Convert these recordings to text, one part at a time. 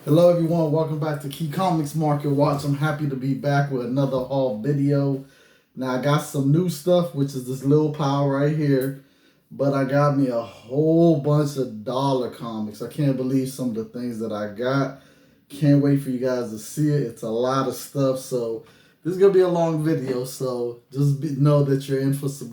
Hello everyone, welcome back to Key Comics Market Watch. I'm happy to be back with another haul video. Now I got some new stuff, which is this little pile right here. But I got me a whole bunch of dollar comics. I can't believe some of the things that I got. Can't wait for you guys to see it. It's a lot of stuff, so this is gonna be a long video. So just know that you're in for some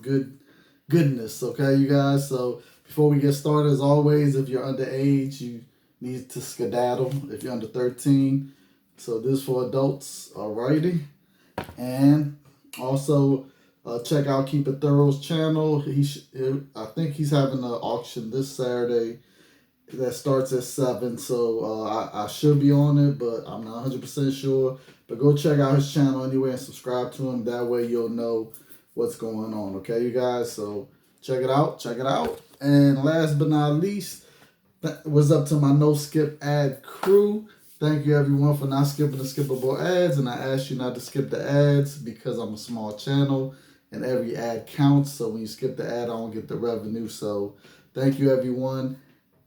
goodness, okay, you guys. So before we get started, as always, if you're underage, you need to skedaddle if you're under 13. So this is for adults, alrighty. And also check out Keep It Thorough's channel. I think he's having an auction this Saturday that starts at 7. So I should be on it, but I'm not 100% sure. But go check out his channel anyway and subscribe to him. That way you'll know what's going on, okay, you guys? So check it out, check it out. And last but not least, that was up to my no skip ad crew. Thank you everyone for not skipping the skippable ads, and I ask you not to skip the ads because I'm a small channel and every ad counts. So when you skip the ad, I don't get the revenue. So thank you everyone,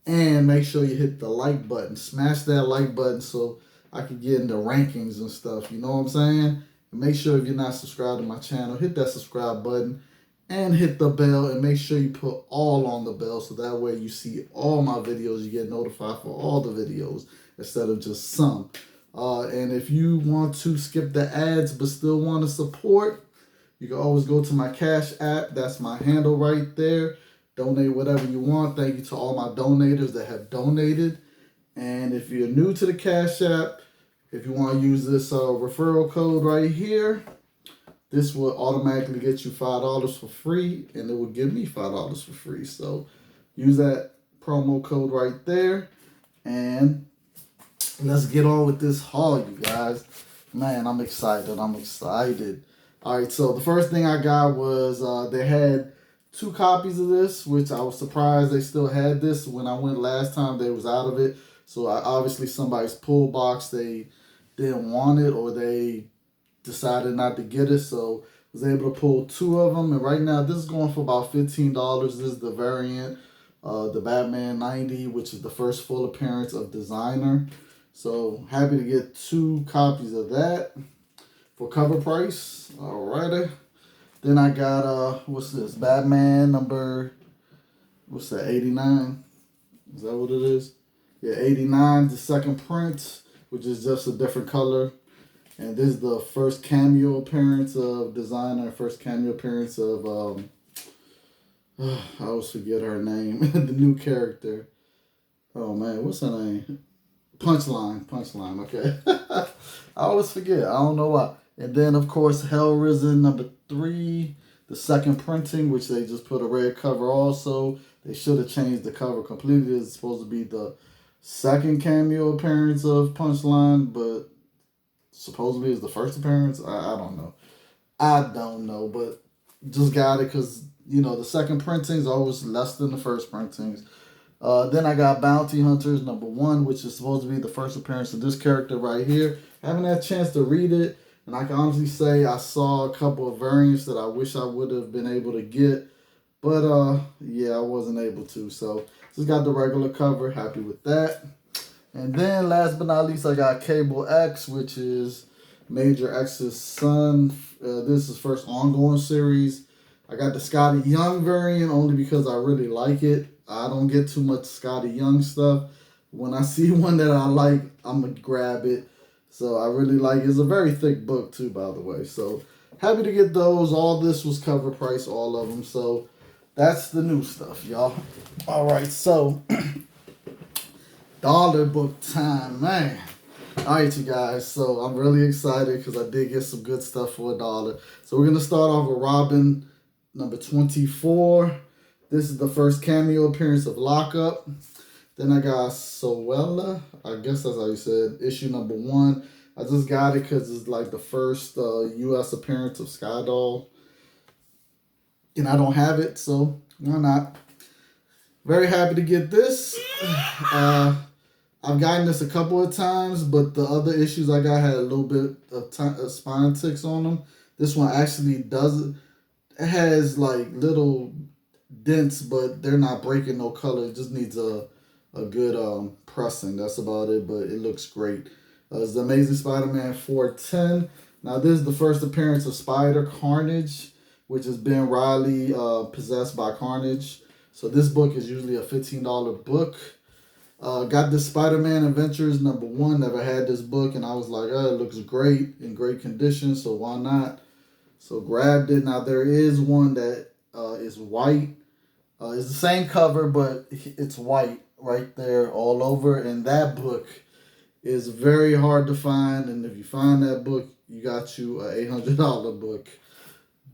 and make sure you hit the like button. Smash that like button so I can get into rankings and stuff. You know what I'm saying? And make sure if you're not subscribed to my channel, hit that subscribe button and hit the bell, and make sure you put all on the bell so that way you see all my videos. You get notified for all the videos instead of just some. And if you want to skip the ads but still want to support, you can always go to my Cash App. That's my handle right there. Donate whatever you want. Thank you to all my donators that have donated. And if you're new to the Cash App, if you want to use this referral code right here, this will automatically get you $5 for free, and it will give me $5 for free. So use that promo code right there, and let's get on with this haul, you guys. Man, I'm excited. I'm excited. All right, so the first thing I got was they had 2 copies of this, which I was surprised they still had this. When I went last time, they was out of it. So obviously somebody's pull box, they didn't want it, or they decided not to get it, so was able to pull 2 of them. And right now this is going for about $15. This is the variant, the Batman 90, which is the first full appearance of Designer. So happy to get 2 copies of that for cover price. Alrighty. Then I got what's this? Batman number, what's that, 89? Is that what it is? Yeah, 89, the second print, which is just a different color. And this is the first cameo appearance of Designer, first cameo appearance of, I always forget her name, the new character. Oh man, what's her name? Punchline, okay. I always forget, I don't know why. And then, of course, Hellrisen number 3, the second printing, which they just put a red cover also. They should have changed the cover completely. It's supposed to be the second cameo appearance of Punchline, but supposedly is the first appearance. I don't know. I don't know, but just got it because, you know, the second printings are always less than the first printings. Then I got Bounty Hunters number 1, which is supposed to be the first appearance of this character right here. Haven't had a chance to read it, and I can honestly say I saw a couple of variants that I wish I would have been able to get, but yeah, I wasn't able to. So just got the regular cover. Happy with that. And then last but not least, I got Cable X, which is Major X's son. This is first ongoing series. I got the Scotty Young variant only because I really like it. I don't get too much Scotty Young stuff. When I see one that I like, I'm going to grab it. So I really like it. It's a very thick book too, by the way. So happy to get those. All this was cover price, all of them. So that's the new stuff, y'all. All right, so dollar book time, man. All right, you guys. So I'm really excited because I did get some good stuff for $1. So we're going to start off with Robin number 24. This is the first cameo appearance of Lockup. Then I got Soella. I guess that's how you said. Issue number 1. I just got it because it's like the first U.S. appearance of Skydoll. And I don't have it, so why not? Very happy to get this. I've gotten this a couple of times, but the other issues I got had a little bit of spine ticks on them. This one actually doesn't. It has like little dents, but they're not breaking no color. It just needs a a good pressing. That's about it, but it looks great. It's the Amazing Spider-Man 410. Now, this is the first appearance of Spider Carnage, which is Ben Riley possessed by Carnage. So this book is usually a $15 book. Got this Spider-Man Adventures #1. Never had this book, and I was like, oh, it looks great, in great condition, so why not? So grabbed it. Now, there is one that is white. It's the same cover, but it's white right there all over, and that book is very hard to find, and if you find that book, you got you a $800 book.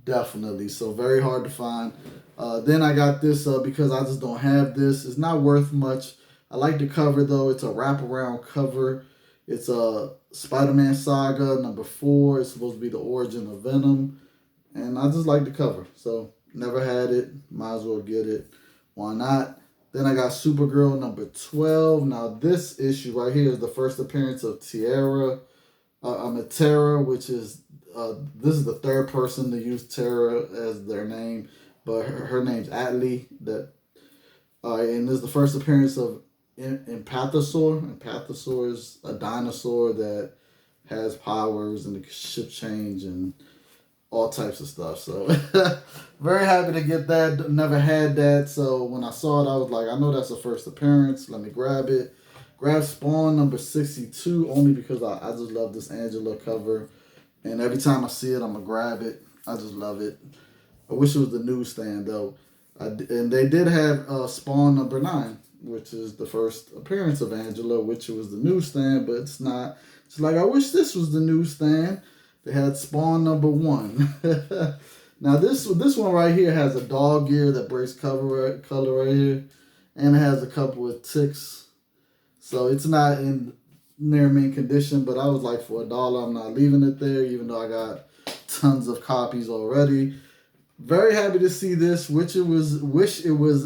Definitely. So very hard to find. Then I got this because I just don't have this. It's not worth much. I like the cover though. It's a wraparound cover. It's a Spider-Man Saga #4. It's supposed to be the origin of Venom. And I just like the cover. So never had it. Might as well get it. Why not? Then I got Supergirl #12. Now this issue right here is the first appearance of Terra, which is this is the third person to use Terra as their name, but her name's Atlee. And this is the first appearance of Empathosaur. Empathosaur is a dinosaur that has powers and it can ship change and all types of stuff. So very happy to get that. Never had that. So when I saw it, I was like, I know that's the first appearance. Let me grab it. Grab Spawn #62 only because I just love this Angela cover. And every time I see it, I'm going to grab it. I just love it. I wish it was the newsstand, though. And they did have Spawn #9, which is the first appearance of Angela, which was the newsstand, but it's not. It's like, I wish this was the newsstand. They had Spawn #1. Now, this one right here has a dog ear that breaks color right here. And it has a couple of ticks. So it's not in near mint condition, but I was like, for $1, I'm not leaving it there, even though I got tons of copies already. Very happy to see this. Wish it was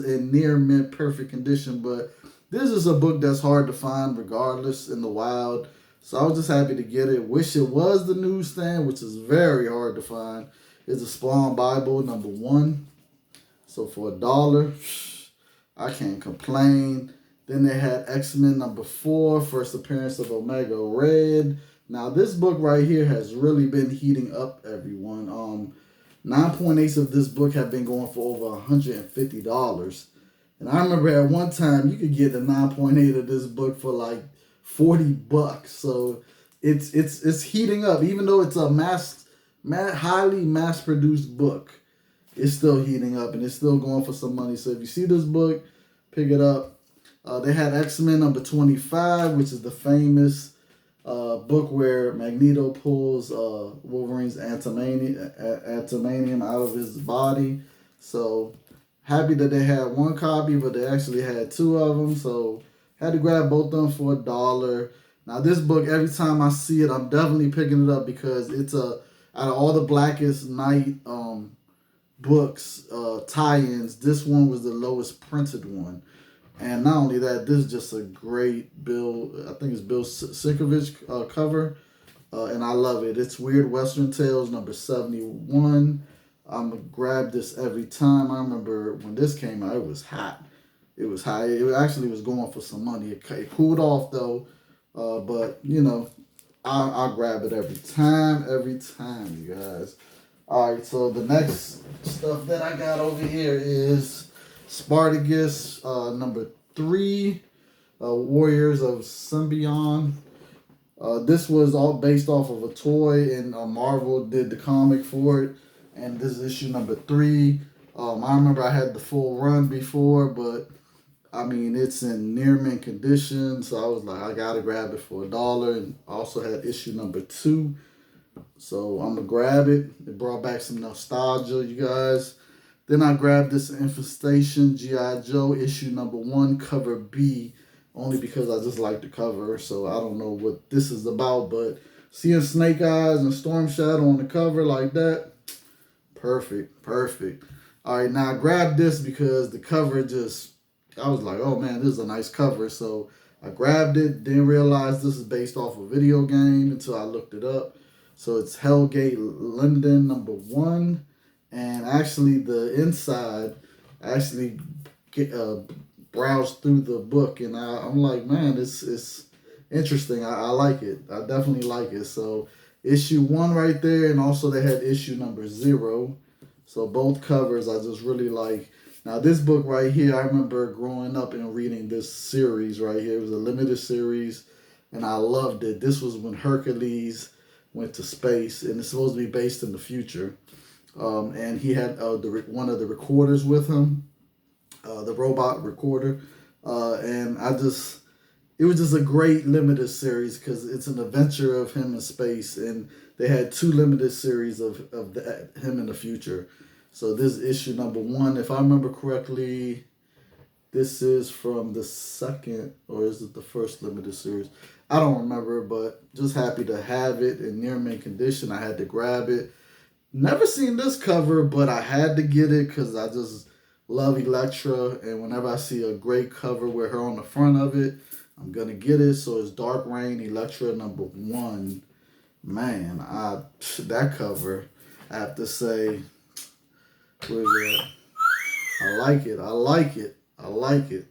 in near mint perfect condition, but this is a book that's hard to find regardless in the wild. So I was just happy to get it. Wish it was the newsstand, which is very hard to find. It's a Spawn Bible #1. So for $1, I can't complain. Then they had X-Men #4, first appearance of Omega Red. Now this book right here has really been heating up, everyone. 9.8s of this book have been going for over $150. And I remember at one time you could get a 9.8 of this book for like $40. So it's heating up. Even though it's a highly mass-produced book, it's still heating up and it's still going for some money. So if you see this book, pick it up. They had X-Men #25, which is the famous book where Magneto pulls Wolverine's adamantium out of his body. So happy that they had one copy, but they actually had 2 of them. So had to grab both of them for $1. Now this book, every time I see it, I'm definitely picking it up because it's out of all the Blackest Night books, tie-ins, this one was the lowest printed one. And not only that, this is just a great Bill, I think it's Bill Sienkiewicz cover. And I love it. It's Weird Western Tales #71. I'm going to grab this every time. I remember when this came out, it was hot. It was high. It actually was going for some money. It cooled off, though. But, you know, I'll grab it every time, you guys. All right, so the next stuff that I got over here is Spartacus #3, Warriors of Symbion. This was all based off of a toy, and Marvel did the comic for it. And this is issue #3. I remember I had the full run before, but I mean, it's in near mint condition. So I was like, I gotta grab it for $1. And I also had issue #2. So I'm gonna grab it. It brought back some nostalgia, you guys. Then I grabbed this Infestation G.I. Joe issue #1, cover B, only because I just like the cover. So I don't know what this is about, but seeing Snake Eyes and Storm Shadow on the cover like that, perfect. All right, now I grabbed this because the cover I was like, oh man, this is a nice cover. So I grabbed it, didn't realize this is based off a video game until I looked it up. So it's Hellgate London #1. And actually, the inside browsed through the book, and I'm like, man, it's interesting. I like it. I definitely like it. So issue 1 right there, and also they had issue number 0. So both covers I just really like. Now this book right here, I remember growing up and reading this series right here. It was a limited series, and I loved it. This was when Hercules went to space, and it's supposed to be based in the future. And he had one of the recorders with him, the robot recorder, and it was just a great limited series because it's an adventure of him in space, and they had 2 limited series of him in the future. So this is issue number 1, if I remember correctly. This is from the second, or is it the first limited series? I don't remember, but just happy to have it in near mint condition. I had to grab it. Never seen this cover, but I had to get it because I just love Elektra, and whenever I see a great cover with her on the front of it, I'm gonna get it. So it's Dark Reign Elektra number 1. Man, that cover, I have to say, where's it? I like it. I like it. I like it.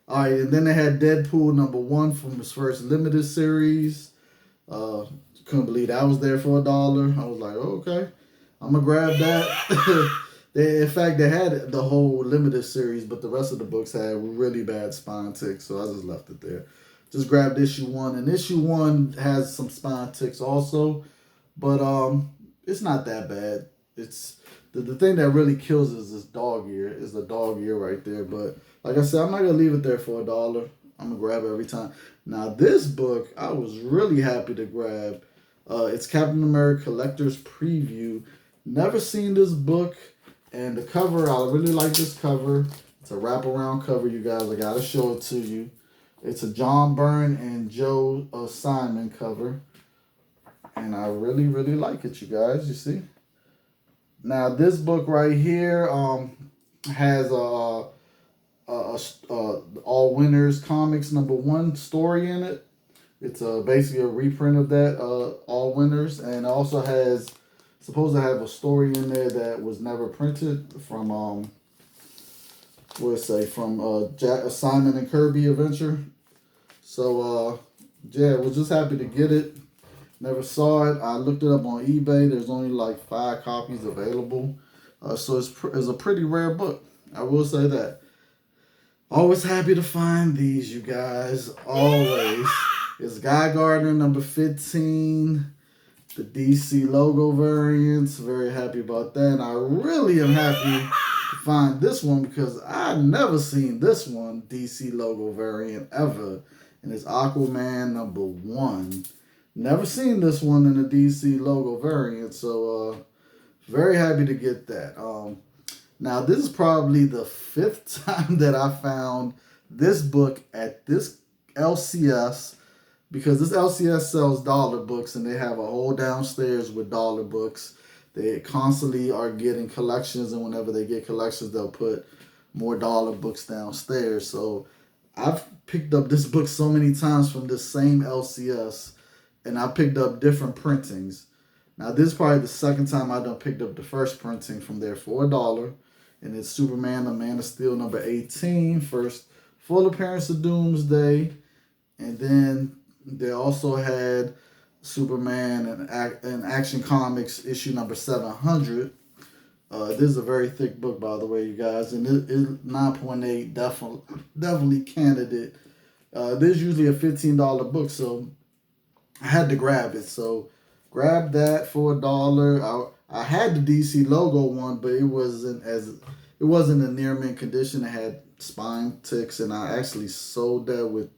All right, and then they had Deadpool number 1 from his first limited series. Couldn't believe that was there for $1. I was like, oh, okay, I'm gonna grab that. In fact, they had the whole limited series, but the rest of the books had really bad spine ticks, so I just left it there. Just grabbed issue 1, and issue 1 has some spine ticks also, but it's not that bad. It's the thing that really kills is this dog ear. Is the dog ear right there, but like I said, I'm not gonna leave it there for $1. I'm gonna grab it every time. Now this book, I was really happy to grab. It's Captain America Collector's Preview. Never seen this book, and the cover, I really like this cover. It's a wraparound cover, you guys. I gotta show it to you. It's a John Byrne and Joe Simon cover, and I really, really like it, you guys. You see. Now this book right here has All Winners Comics number 1 story in it. It's basically a reprint of that All Winners, and also has supposed to have a story in there that was never printed from Simon and Kirby adventure. So yeah, was just happy to get it. Never saw it. I looked it up on eBay. There's only like 5 copies available. So it's a pretty rare book. I will say that. Always happy to find these, you guys. Always. It's Guy Gardner number 15. The DC logo variants. Very happy about that. And I really am happy to find this one because I've never seen this one DC logo variant ever. And it's Aquaman number 1. Never seen this one in the DC logo variant, so very happy to get that. Now, this is probably the 5th time that I found this book at this LCS, because this LCS sells dollar books, and they have a whole downstairs with dollar books. They constantly are getting collections, and whenever they get collections, they'll put more dollar books downstairs. So I've picked up this book so many times from this same LCS, and I picked up different printings. Now, this is probably the 2nd time I done picked up the first printing from there for $1. And it's Superman, the Man of Steel, number 18. First full appearance of Doomsday. And then they also had Superman and Action Comics issue number 700. This is a very thick book, by the way, you guys. And it 9.8, definitely candidate. This is usually a $15 book, so I had to grab it. So grab that for $1. I had the DC logo one, but it wasn't in near mint condition. It had spine ticks, and I actually sold that with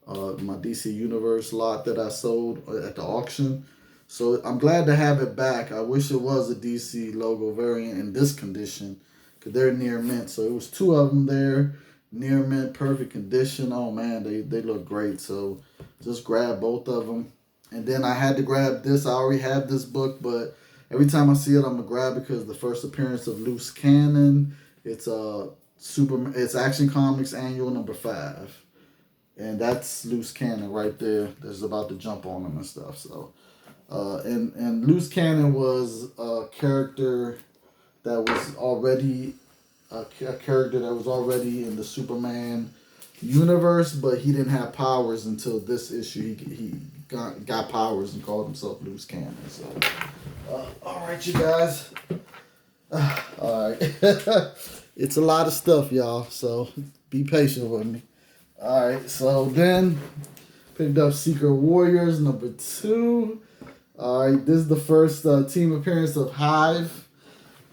my DC Universe lot that I sold at the auction. So I'm glad to have it back. I wish it was a DC logo variant in this condition, because they're near mint. So it was 2 of them there, near mint, perfect condition. Oh man, they look great. So just grab both of them. And then I had to grab this. I already have this book, but every time I see it, I'm gonna grab it because the first appearance of Loose Cannon. It's it's Action Comics Annual number 5, and that's Loose Cannon right there. That's about to jump on him and stuff. So, and Loose Cannon was a character that was already a character that was already in the Superman universe, but he didn't have powers until this issue. He got powers and called himself Loose Cannon. So, all right, you guys. All right. It's a lot of stuff, y'all, so be patient with me. All right, so then picked up Secret Warriors #2. All right, this is the first team appearance of Hive.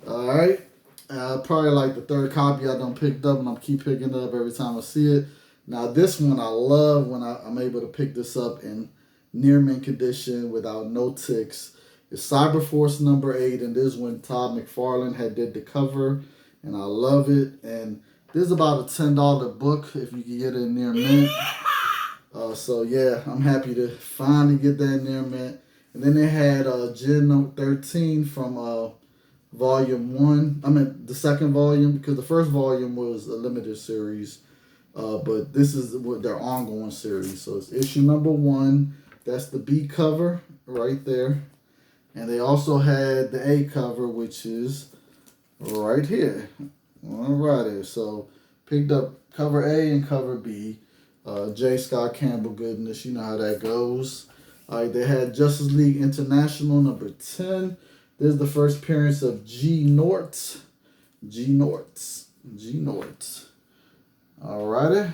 All right, probably like the third copy I done picked up, and I'm keep picking it up every time I see it. Now this one I love when I'm able to pick this up in near mint condition without no ticks. It's Cyberforce #8, and this is when Todd McFarlane had did the cover, and I love it. And this is about a $10 book if you can get it near mint. So yeah, I'm happy to finally get that near mint. And then they had Gen 13 from Volume 1. I mean the second volume, because the first volume was a limited series. But this is what their ongoing series. So it's issue #1. That's the B cover right there. And they also had the A cover, which is right here. Alrighty, so picked up cover A and cover B. J. Scott Campbell goodness, you know how that goes. Alright, they had Justice League International #10. This is the first appearance of G. Norts. Alrighty.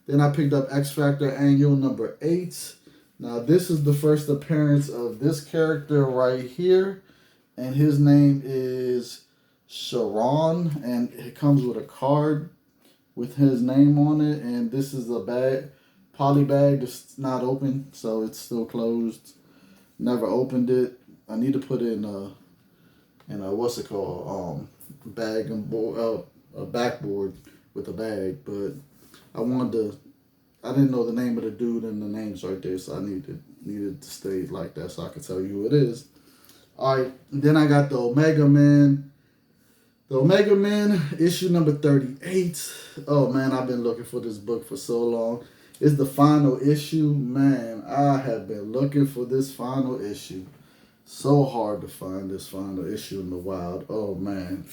Then I picked up X Factor Annual #8. Now this is the first appearance of this character right here. And his name is Sharon. And it comes with a card with his name on it. And this is a bag, poly bag that's not open. So it's still closed. Never opened it. I need to put it in a what's it called? Bag and board, a backboard with a bag, but I didn't know the name of the dude and the names right there, so I needed to stay like that so I could tell you who it is. All right, then I got the Omega Man. The Omega Man issue #38. Oh man, I've been looking for this book for so long. It's the final issue. Man, I have been looking for this final issue. So hard to find this final issue in the wild. Oh man.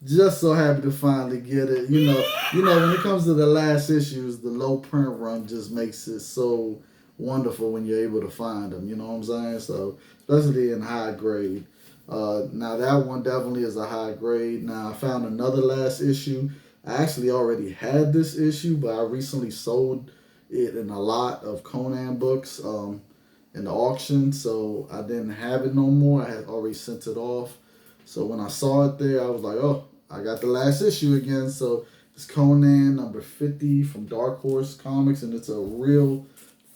Just so happy to finally get it. You know, when it comes to the last issues, the low print run just makes it so wonderful when you're able to find them. You know what I'm saying? So, especially in high grade. Now that one definitely is a high grade. Now I found another last issue. I actually already had this issue, but I recently sold it in a lot of Conan books in the auction, so I didn't have it no more. I had already sent it off. So when I saw it there, I was like, oh, I got the last issue again. So it's Conan #50 from Dark Horse Comics, and it's a real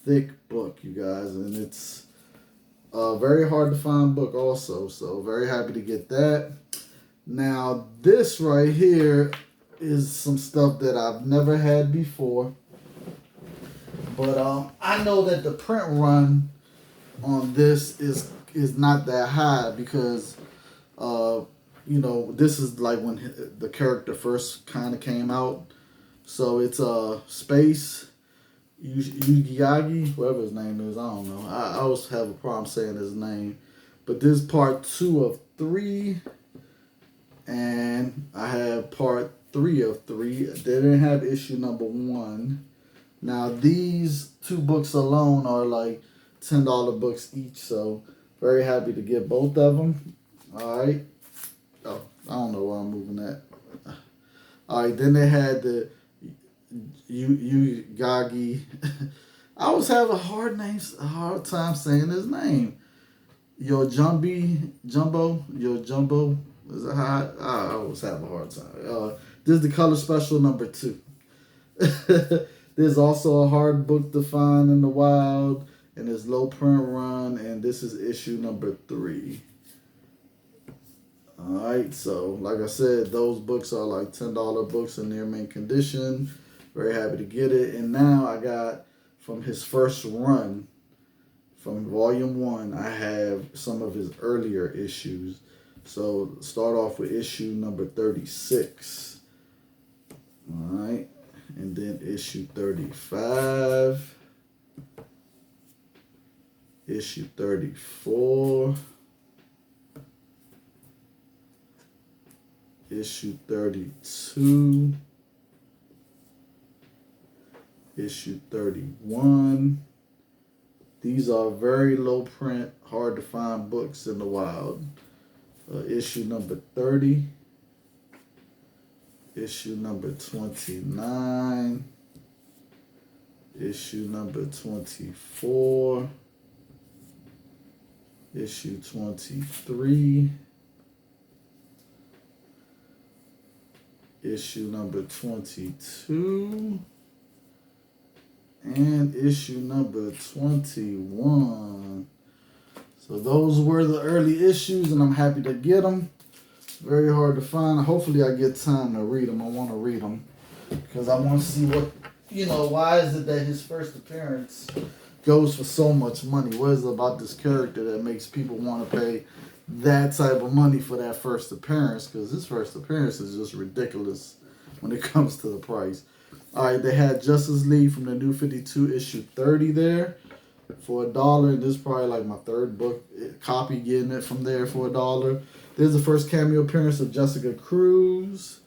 thick book, you guys. And it's a very hard to find book also. So very happy to get that. Now this right here is some stuff that I've never had before. But I know that the print run on this is not that high because this is like when the character first kind of came out. So it's Space Yugiyagi, whoever his name is, I don't know. I always have a problem saying his name. But this is part 2 of 3. And I have part 3 of 3. They didn't have issue #1. Now these 2 books alone are like $10 books each, so very happy to get both of them. All right. Oh, I don't know why I'm moving that. All right, then they had the Yugagi. I always have a hard time saying his name. Jumbo. Is it hard? I always have a hard time. This is the color special #2. There's also a hard book to find in the wild, and it's low print run, and this is issue #3. Alright, so like I said, those books are like $10 books in near mint condition. Very happy to get it. And now I got from his first run, from volume 1, I have some of his earlier issues. So start off with issue #36. Alright, and then issue 35. Issue 34. issue 32, issue 31. These are very low print, hard to find books in the wild. Issue number 30, issue number 29, issue number 24, issue 23, issue number 22, and issue number 21. So those were the early issues, and I'm happy to get them. Very hard to find. Hopefully I get time to read them. I want to read them because I want to see what, why is it that his first appearance goes for so much money? What is it about this character that makes people want to pay that type of money for that first appearance? Because his first appearance is just ridiculous when it comes to the price. All right, they had Justice League from the New 52 issue 30 there for $1. And this is probably like my third book copy getting it from there for $1. There's the first cameo appearance of Jessica Cruz.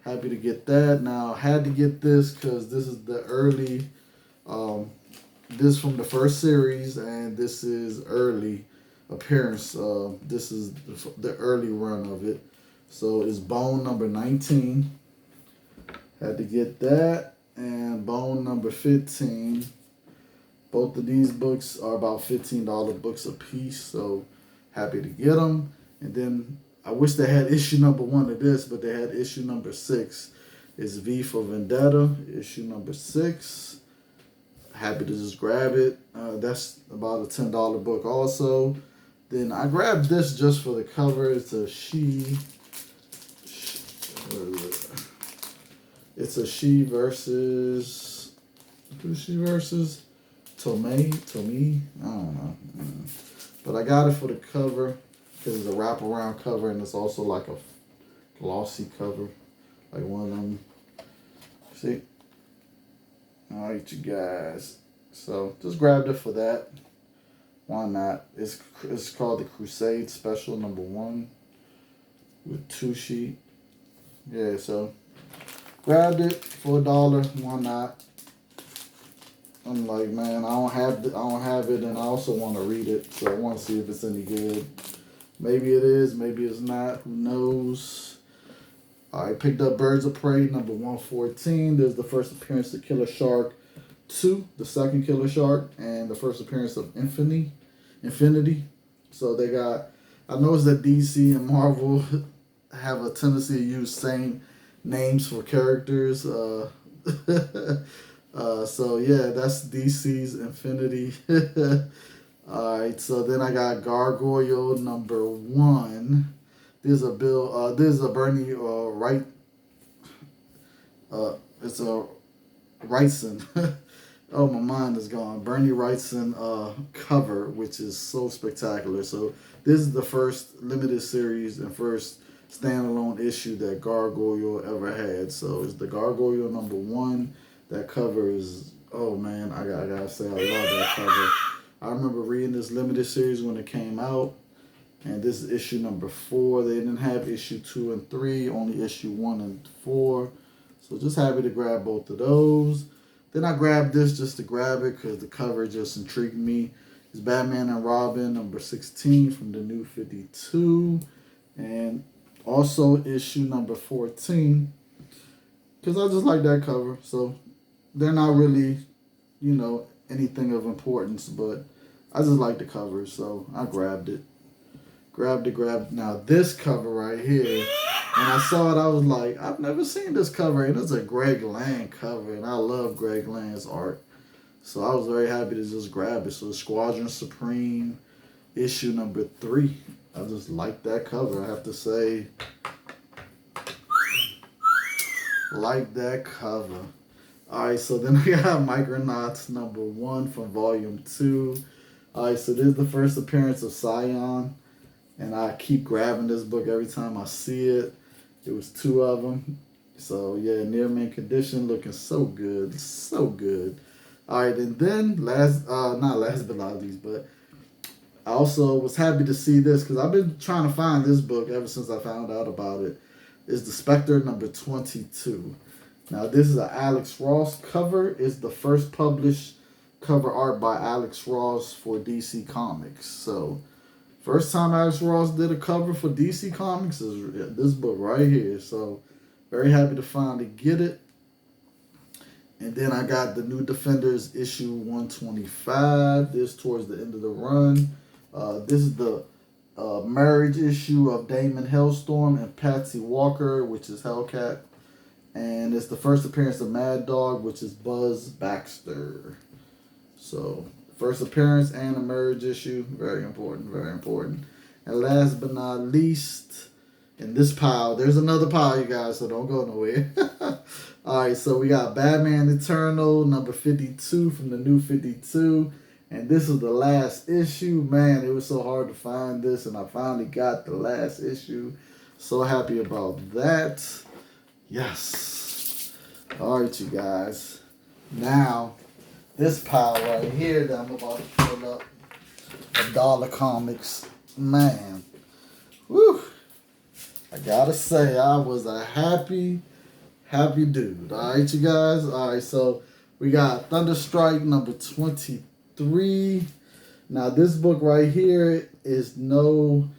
Happy to get that. Now, I had to get this because this is the early, this from the first series, and this is early appearance. This is the early run of it. So it's Bone number 19. Had to get that. And Bone number 15. Both of these books are about $15 books a piece. So happy to get them. And then I wish they had issue number 1 of this, but they had issue number 6. It's V for Vendetta, issue number 6. Happy to just grab it. That's about a $10 book also. Then I grabbed this just for the cover. It's a It's a She versus, who's she versus? Tomei? I don't know. But I got it for the cover because it's a wraparound cover and it's also like a glossy cover. Like one of them. See? Alright, you guys. So just grabbed it for that. Why not? It's called the Crusade Special number 1 with 2 sheet. Yeah, so grabbed it for $1. Why not? I'm like, man, I don't have it, and I also want to read it, so I want to see if it's any good. Maybe it is, maybe it's not. Who knows? I picked up Birds of Prey number 114. There's the first appearance of Killer Shark 2, the second Killer Shark, and the first appearance of Infinity. So they got. I noticed that DC and Marvel have a tendency to use same names for characters. So yeah, that's DC's Infinity. Alright, so then I got Gargoyle number 1. There's a Bernie Wright. It's a Wrightson. Oh, my mind is gone. Bernie Wrightson cover, which is so spectacular. So this is the first limited series and first standalone issue that Gargoyle ever had. So it's the Gargoyle number 1. That cover is, oh man, I gotta say I love that cover. I remember reading this limited series when it came out, and this is issue number 4. They didn't have issue 2 and 3, only issue 1 and 4. So just happy to grab both of those. Then I grabbed this just to grab it because the cover just intrigued me. It's Batman and Robin number 16 from the New 52, and also issue number 14 because I just like that cover. So they're not really, anything of importance, but I just like the cover, so I grabbed it. Now this cover right here, when I saw it, I was like, I've never seen this cover, and it's a Greg Land cover, and I love Greg Land's art. So I was very happy to just grab it. So Squadron Supreme, issue number 3. I just like that cover, I have to say. Like that cover. Alright, so then I got Micronauts number 1 from volume 2. Alright, so this is the first appearance of Scion. And I keep grabbing this book every time I see it. It was 2 of them. So yeah, near mint condition, looking so good. So good. Alright, and then not last but not least, but I also was happy to see this because I've been trying to find this book ever since I found out about it. is the Spectre number 22. Now, this is an Alex Ross cover. It's the first published cover art by Alex Ross for DC Comics. So, first time Alex Ross did a cover for DC Comics is this book right here. So, very happy to finally get it. And then I got the New Defenders issue 125. This towards the end of the run. This is the marriage issue of Damon Hellstorm and Patsy Walker, which is Hellcat. And it's the first appearance of Mad Dog, which is Buzz Baxter. So, first appearance and a marriage issue. Very important, very important. And last but not least, in this pile, there's another pile, you guys, so don't go nowhere. Alright, so we got Batman Eternal, number 52 from the New 52. And this is the last issue. Man, it was so hard to find this, and I finally got the last issue. So happy about that. Yes. Alright, you guys. Now, this pile right here that I'm about to fill up of Dollar Comics. Man. Whew. I gotta say, I was a happy dude. Alright, you guys. Alright, so we got Thunderstrike number 23. Now, this book right here is no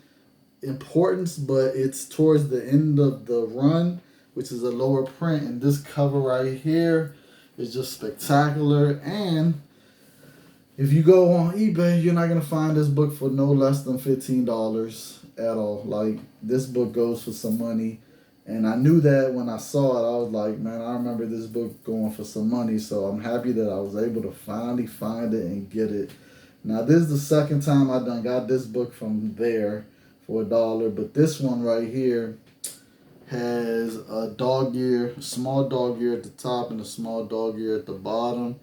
importance, but it's towards the end of the run, which is a lower print. And this cover right here is just spectacular. And if you go on eBay, you're not going to find this book for no less than $15 at all. Like, this book goes for some money. And I knew that when I saw it. I was like, man, I remember this book going for some money. So I'm happy that I was able to finally find it and get it. Now, this is the second time I done got this book from there for $1. But this one right here has a dog ear, small dog ear at the top and a small dog ear at the bottom.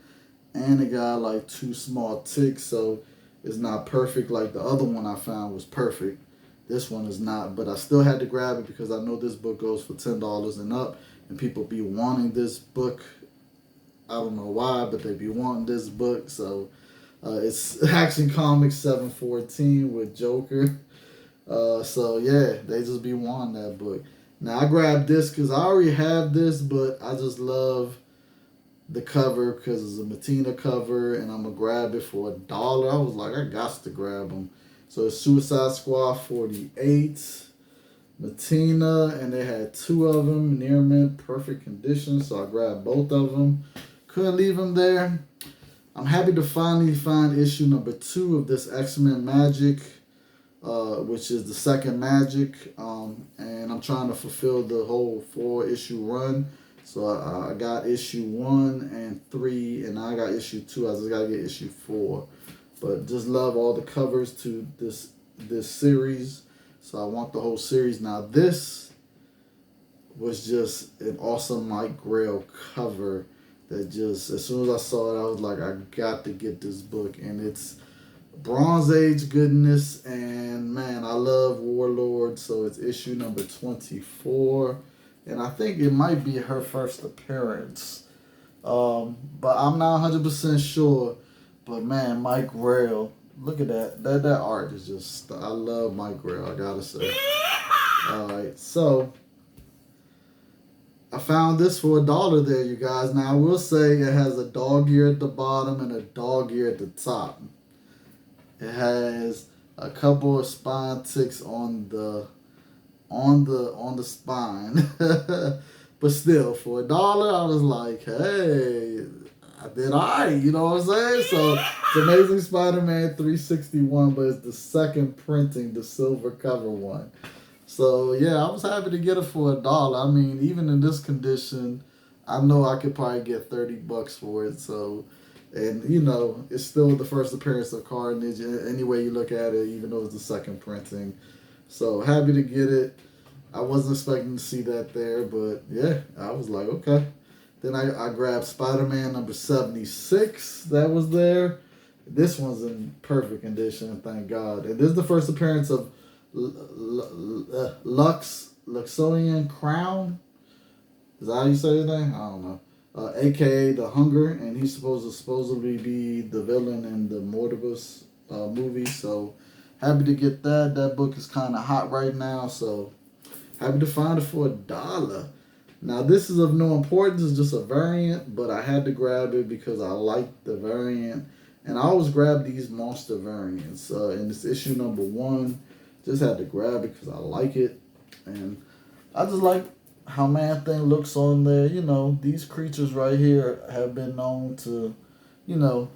And it got like 2 small ticks. So it's not perfect like the other one I found was perfect. This one is not, but I still had to grab it because I know this book goes for $10 and up, and people be wanting this book. I don't know why, but they be wanting this book. So it's Action Comics 714 with Joker. So yeah, they just be wanting that book. Now I grabbed this because I already have this, but I just love the cover because it's a Matina cover, and I'm gonna grab it for $1. I was like, I got to grab them. So it's Suicide Squad 48, Matina, and they had 2 of them, near mint, perfect condition. So I grabbed both of them. Couldn't leave them there. I'm happy to finally find issue number 2 of this X-Men Magic, which is the second Magic. And I'm trying to fulfill the whole 4-issue run. So I got issue 1 and 3, and I got issue 2. I just got to get issue 4. But just love all the covers to this series. So I want the whole series. Now this was just an awesome Mike Grail cover that just, as soon as I saw it, I was like, I got to get this book. And it's Bronze Age goodness. And man, I love Warlord. So it's issue number 24. And I think it might be her first appearance. But I'm not 100% sure. But man, Mike Grail, look at that. That art is just, I love Mike Grail, I gotta say. Alright, so I found this for $1 there, you guys. Now I will say it has a dog ear at the bottom and a dog ear at the top. It has a couple of spine ticks on the spine. But still, for $1, I was like, hey, I did alright, you know what I'm saying? So it's Amazing Spider-Man 361, but it's the second printing, the silver cover one. So yeah, I was happy to get it for $1. I mean, even in this condition, I know I could probably get $30 for it. So, and you know, it's still the first appearance of Carnage any way you look at it, even though it's the second printing. So happy to get it. I wasn't expecting to see that there, but yeah, I was like, okay. Then I grabbed Spider-Man number 76 that was there. This one's in perfect condition, thank God. And this is the first appearance of Luxonian Crown. Is that how you say his name? I don't know. AKA The Hunger, and he's supposedly be the villain in the Morbius movie. So happy to get that. That book is kind of hot right now, so Happy to find it for $1. Now this is of no importance, it's just a variant, but I had to grab it because I like the variant. And I always grab these monster variants. And it's issue number 1. Just had to grab it because I like it. And I just like how Man-Thing looks on there. You know, these creatures right here have been known to, you know,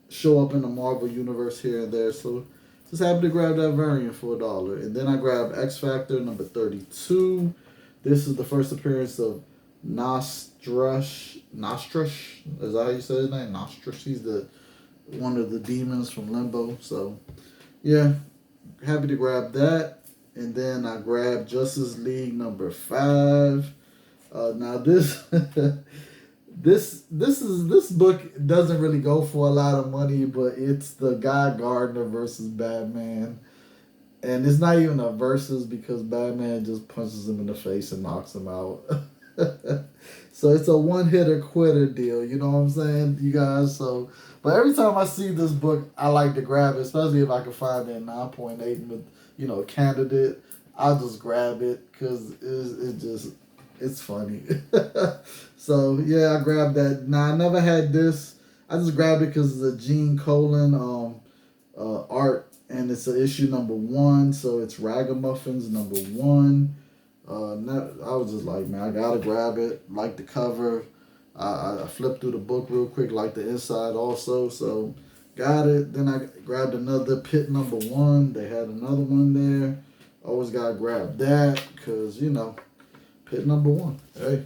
show up in the Marvel universe here and there. So just happy to grab that variant for $1. And then I grabbed X Factor number 32. This is the first appearance of Nostrush. Is that how you say his name? Nostrush. He's the one of the demons from Limbo. So yeah, happy to grab that. And then I grabbed Justice League number 5. Now this this book doesn't really go for a lot of money, but it's the Guy Gardner versus Batman. And it's not even a versus because Batman just punches him in the face and knocks him out. So it's a one-hitter quitter deal, you know what I'm saying, you guys? So, but every time I see this book, I like to grab it, especially if I can find a 9.8 with, you know, candidate. I'll just grab it because it's funny. So yeah, I grabbed that. Now I never had this. I just grabbed it because it's a Gene Colan art, and it's an issue number 1, so it's Ragamuffins number 1. I was just like, man, I gotta grab it. Like the cover. I flipped through the book real quick, like the inside also. So got it. Then I grabbed another Pit number 1. They had another one there. Always gotta grab that because, you know, Pit number 1. Hey,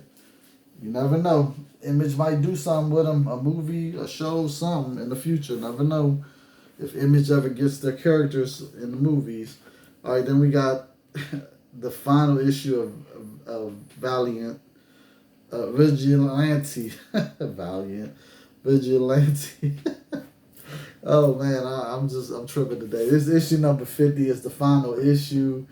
you never know. Image might do something with them. A movie, a show, something in the future. Never know if Image ever gets their characters in the movies. All right, then we got the final issue of Valiant, Vigilante, Valiant, Vigilante. Oh man, I'm tripping today. This issue number 50 is the final issue.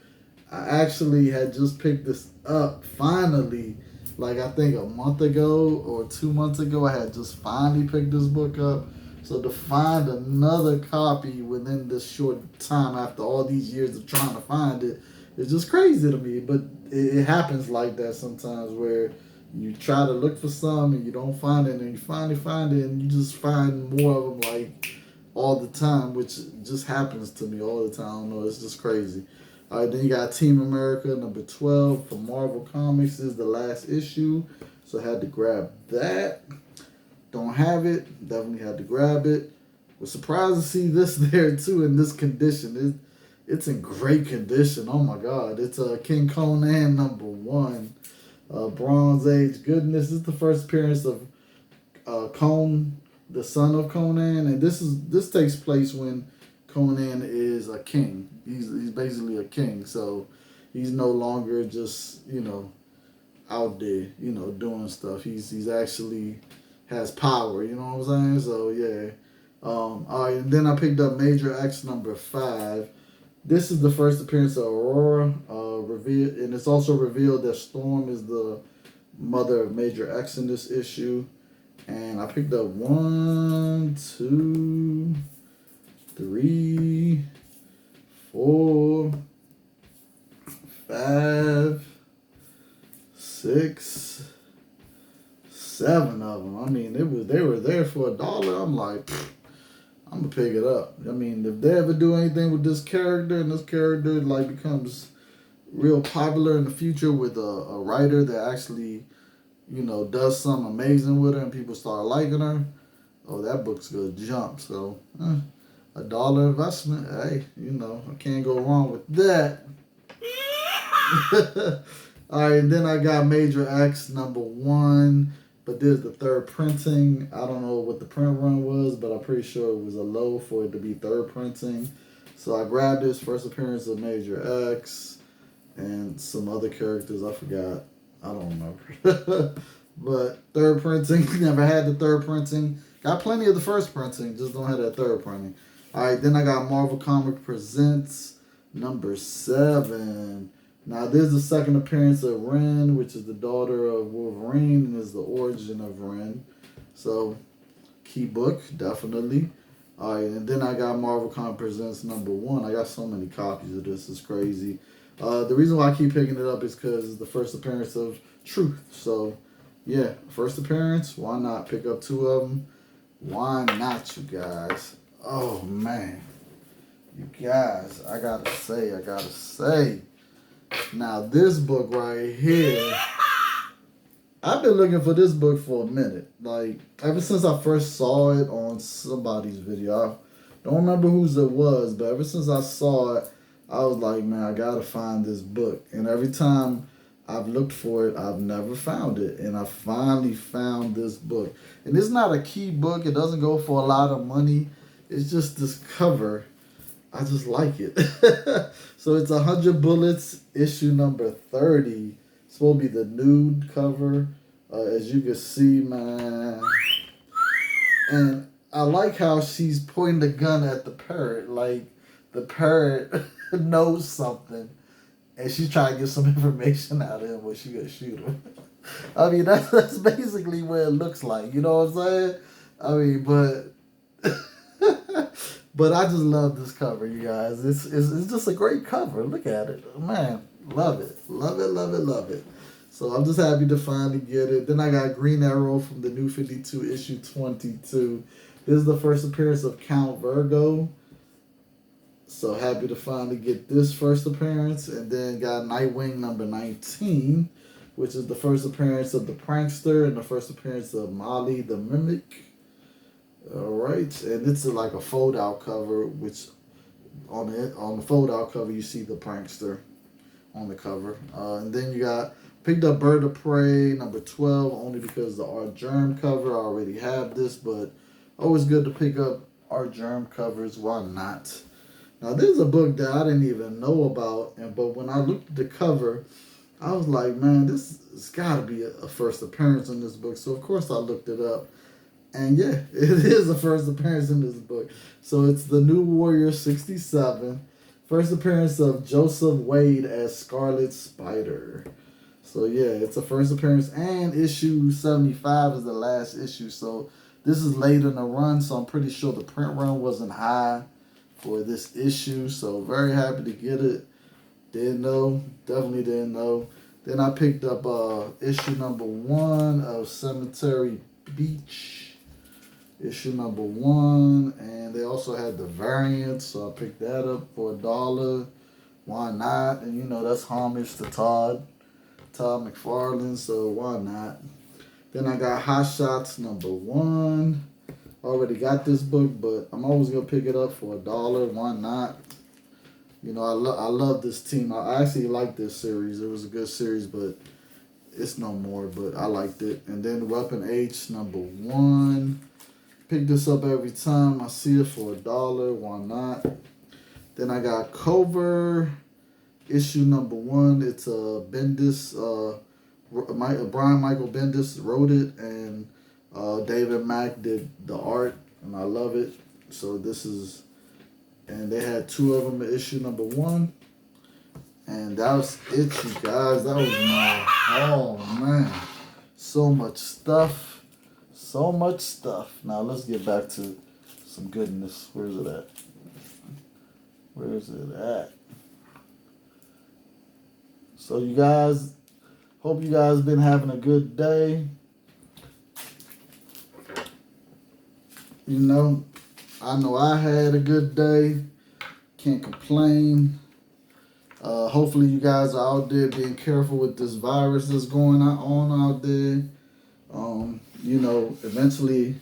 I actually had just picked this up finally, like I think a month ago or 2 months ago. I had just finally picked this book up. So to find another copy within this short time after all these years of trying to find it, it's just crazy to me. But it happens like that sometimes where you try to look for some and you don't find it, and you finally find it and you just find more of them like all the time, which just happens to me all the time. I don't know, it's just crazy. All right, then you got Team America number 12 from Marvel Comics. This is the last issue, so I had to grab that. Don't have it, definitely had to grab it. Was surprised to see this there too in this condition. It's in great condition. Oh my God, it's King Conan number 1, Bronze Age goodness. This is the first appearance of Conan, the son of Conan, and this takes place when Conan is a king. He's basically a king, so he's no longer just, you know, out there, you know, doing stuff. He's actually has power, you know what I'm saying? So yeah. All right, and then I picked up Major X number 5. This is the first appearance of Aurora, revealed, and it's also revealed that Storm is the mother of Major X in this issue. And I picked up 1, 2, 3, 4, 5, 6, 7 of them. I mean, they were there for $1. I'm like, I'm gonna pick it up. I mean, if they ever do anything with this character and this character like becomes real popular in the future with a writer that actually, you know, does something amazing with her and people start liking her, oh, that book's gonna jump. So, $1 investment, hey, you know, I can't go wrong with that. All right, and then I got Major X number 1, but there's the third printing. I don't know what the print run was, but I'm pretty sure it was a low for it to be third printing. So I grabbed this first appearance of Major X and some other characters. I forgot. I don't remember. But third printing, never had the third printing. Got plenty of the first printing, just don't have that third printing. All right, then I got Marvel Comic Presents number 7. Now, there's the second appearance of Ren, which is the daughter of Wolverine, and is the origin of Ren. So, key book, definitely. All right, and then I got Marvel Comics Presents number 1. I got so many copies of this, it's crazy. The reason why I keep picking it up is because it's the first appearance of Truth. So, yeah, first appearance. Why not pick up 2 of them? Why not, you guys? Oh, man. You guys, I gotta say. Now, this book right here, I've been looking for this book for a minute. Like, ever since I first saw it on somebody's video. I don't remember whose it was, but ever since I saw it, I was like, man, I gotta find this book. And every time I've looked for it, I've never found it. And I finally found this book. And it's not a key book. It doesn't go for a lot of money. It's just this cover. I just like it. So it's 100 Bullets, issue number 30. It's supposed to be the nude cover. As you can see, man. And I like how she's pointing the gun at the parrot. Like, the parrot knows something. And she's trying to get some information out of him where she gonna shoot him. I mean, that's basically what it looks like. You know what I'm saying? I mean, but... But I just love this cover, you guys. It's just a great cover. Look at it. Man, love it. Love it, love it, love it. So I'm just happy to finally get it. Then I got Green Arrow from the New 52, issue 22. This is the first appearance of Count Virgo. So happy to finally get this first appearance. And then got Nightwing number 19, which is the first appearance of the Prankster and the first appearance of Molly the Mimic. Alright, and it's like a fold-out cover, which on the fold-out cover you see the Prankster on the cover. And then you picked up Bird of Prey number 12 only because the Art Germ cover. I already have this, but always good to pick up Art Germ covers. Why not? Now there's a book that I didn't even know about, but when I looked at the cover, I was like, man, this has got to be a first appearance in this book. So of course I looked it up. And yeah, it is the first appearance in this book. So it's the New Warrior 67. First appearance of Joseph Wade as Scarlet Spider. So yeah, it's a first appearance. And issue 75 is the last issue. So this is late in the run. So I'm pretty sure the print run wasn't high for this issue. So very happy to get it. Didn't know. Definitely didn't know. Then I picked up issue number 1 of Cemetery Beach. Issue number 1, and they also had the variant, so I picked that up for $1. Why not? And you know that's homage to Todd McFarlane, so why not? Then I got Hot Shots number 1. Already got this book, but I'm always gonna pick it up for $1. Why not? You know, I love this team. I actually like this series. It was a good series, but it's no more. But I liked it. And then Weapon H number 1. Pick this up every time I see it for $1. Why not? Then I got Cover, issue number 1. It's Bendis, Brian Michael Bendis wrote it, and David Mack did the art, and I love it. So this is, and they had 2 of them at issue number 1. And that was it, you guys. That was oh man, so much stuff. So much stuff. Now let's get back to some goodness. Where is it at? Where is it at? So you guys, hope you guys been having a good day. You know I had a good day. Can't complain. Hopefully you guys are out there being careful with this virus that's going on out there. You know, eventually,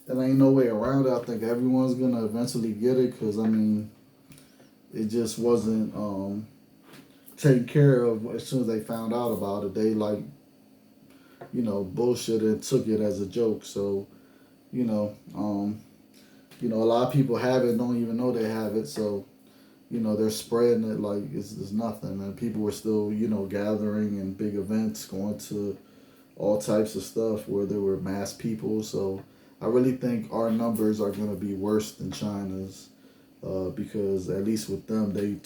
there ain't no way around it. I think everyone's going to eventually get it because, I mean, it just wasn't taken care of as soon as they found out about it. They, like, you know, bullshit and took it as a joke. So, you know, a lot of people have it, don't even know they have it. So, you know, they're spreading it like it's nothing. And people were still, you know, gathering in big events, going to all types of stuff where there were mass people. So I really think our numbers are going to be worse than China's because at least with them, they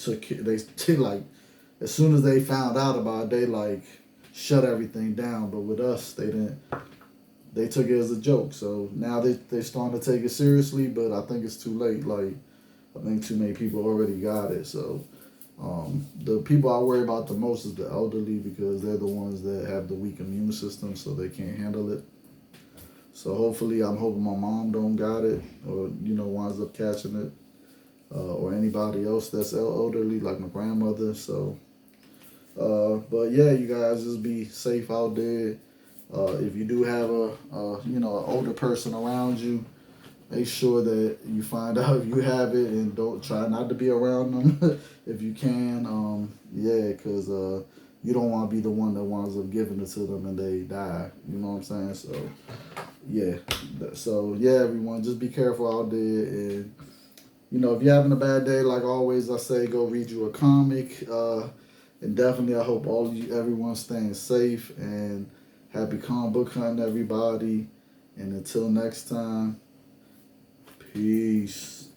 like, as soon as they found out about it, they like shut everything down. But with us, they didn't. They took it as a joke. So now they're starting to take it seriously, but I think it's too late. Like, I think too many people already got it. So, The people I worry about the most is the elderly because they're the ones that have the weak immune system, so they can't handle it. So hopefully, I'm hoping my mom don't got it, or winds up catching it, or anybody else that's elderly, like my grandmother. So, but yeah, you guys just be safe out there. If you do have an older person around you, make sure that you find out if you have it and don't try not to be around them if you can. Yeah, because you don't want to be the one that winds up giving it to them and they die. You know what I'm saying? So yeah, everyone, just be careful out there. And if you're having a bad day, like always, I say go read you a comic. And definitely, I hope everyone's staying safe and happy comic book hunting, everybody. And until next time. Peace.